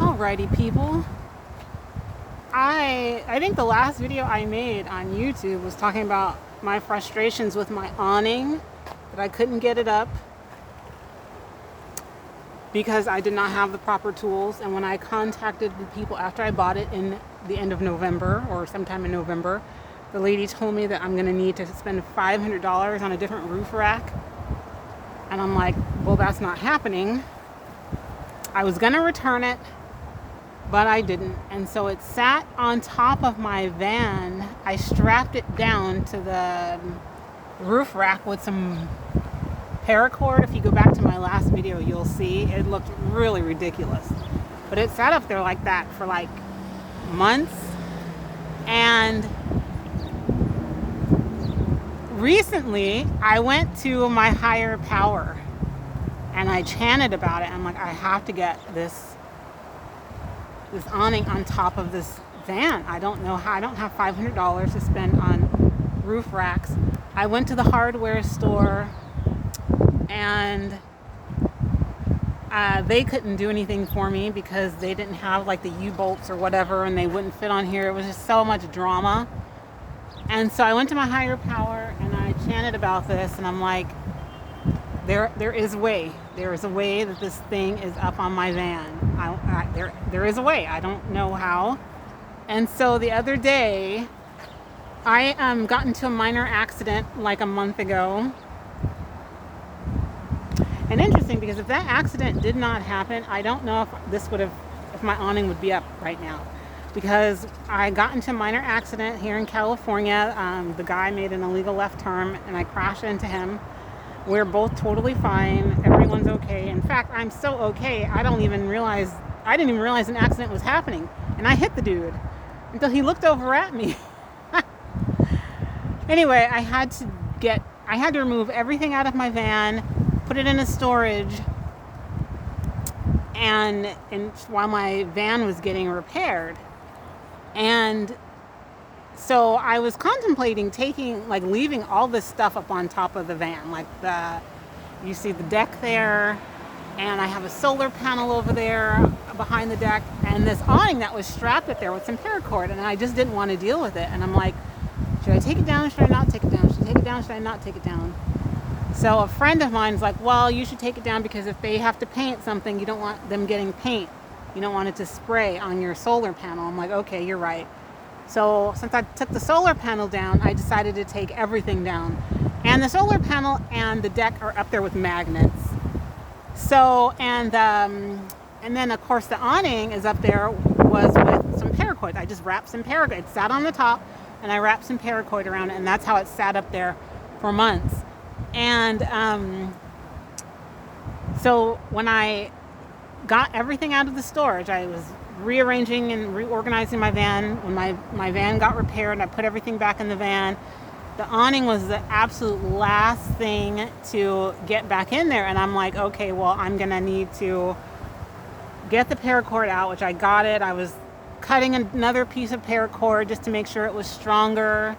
Alrighty, people. I think the last video I made on YouTube was talking about my frustrations with my awning, that I couldn't get it up because I did not have the proper tools. And when I contacted the people after I bought it in the end of November or sometime in November, the lady told me that I'm going to need to spend $500 on a different roof rack. And I'm like, well, that's not happening. I was going to return it, but I didn't. And so it sat on top of my van. I strapped it down to the roof rack with some paracord. If you go back to my last video, you'll see it looked really ridiculous. But it sat up there like that for like months. And recently I went to my higher power and I chanted about it. I'm like, I have to get this awning on top of this van. I don't know how. I don't have $500 to spend on roof racks. I went to the hardware store and they couldn't do anything for me because they didn't have like the U-bolts or whatever, and they wouldn't fit on here. It was just so much drama. And so I went to my higher power and I chanted about this, and I'm like, there is a way. There is a way that this thing is up on my van. There is a way. I don't know how. And so the other day, I got into a minor accident like a month ago. And interesting, because if that accident did not happen, I don't know if my awning would be up right now. Because I got into a minor accident here in California. The guy made an illegal left turn and I crashed into him. We're both totally fine. Everyone's okay. In fact, I'm so okay, I didn't even realize an accident was happening. And I hit the dude until he looked over at me. Anyway, I had to remove everything out of my van, put it in a storage, and while my van was getting repaired. And so I was contemplating leaving all this stuff up on top of the van. You see the deck there, and I have a solar panel over there behind the deck, and this awning that was strapped up there with some paracord, and I just didn't want to deal with it. And I'm like, should I take it down? Should I not take it down? Should I take it down? Should I not take it down? So a friend of mine's like, well, you should take it down because if they have to paint something, you don't want them getting paint. You don't want it to spray on your solar panel. I'm like, okay, you're right. So since I took the solar panel down, I decided to take everything down. And the solar panel and the deck are up there with magnets. So, and then of course the awning is up there was with some paracord. I just wrapped some paracord. It sat on the top and I wrapped some paracord around it, and that's how it sat up there for months. And so when I got everything out of the storage, I was rearranging and reorganizing my van. When my van got repaired, I put everything back in the van. The awning was the absolute last thing to get back in there. And I'm like, okay, well, I'm going to need to get the paracord out, which I got it. I was cutting another piece of paracord just to make sure it was stronger.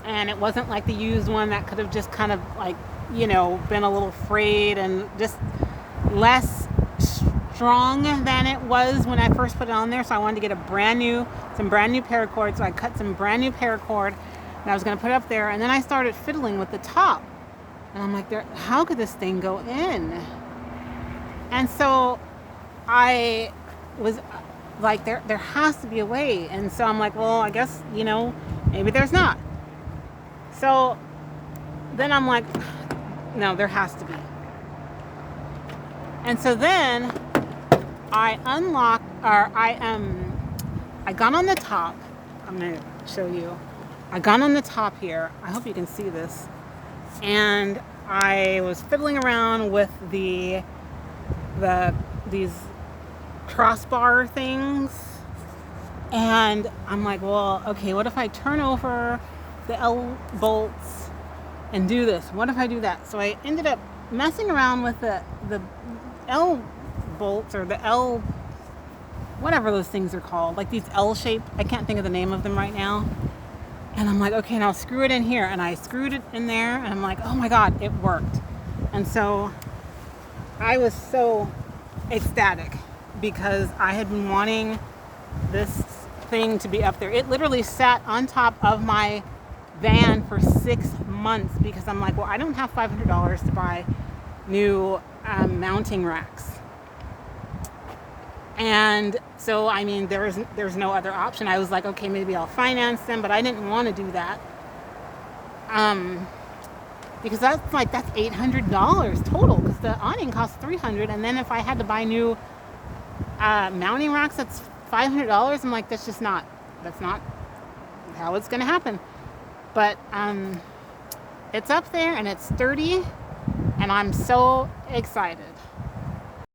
And it wasn't like the used one that could have just kind of been a little frayed and just less strong than it was when I first put it on there. So I wanted to get some brand new paracord. So I cut some brand new paracord and I was going to put it up there. And then I started fiddling with the top. And I'm like, how could this thing go in? And so I was like, there has to be a way. And so I'm like, well, I guess, maybe there's not. So then I'm like, no, there has to be. And so then I got on the top. I'm going to show you. I got on the top here. I hope you can see this. And I was fiddling around with these crossbar things. And I'm like, well, okay, what if I turn over the L bolts and do this? What if I do that? So I ended up messing around with the L bolts, or the L, whatever those things are called, like these L shaped, I can't think of the name of them right now. And I'm like, okay, now screw it in here. And I screwed it in there and I'm like, oh my God, it worked. And so I was so ecstatic because I had been wanting this thing to be up there. It literally sat on top of my van for 6 months because I'm like, well, I don't have $500 to buy new mounting racks. And so, I mean, there's no other option. I was like, okay, maybe I'll finance them, but I didn't want to do that. Because that's $800 total, because the awning costs $300, and then if I had to buy new mounting racks, that's $500. I'm like, that's not how it's gonna happen. But it's up there and it's sturdy, and I'm so excited.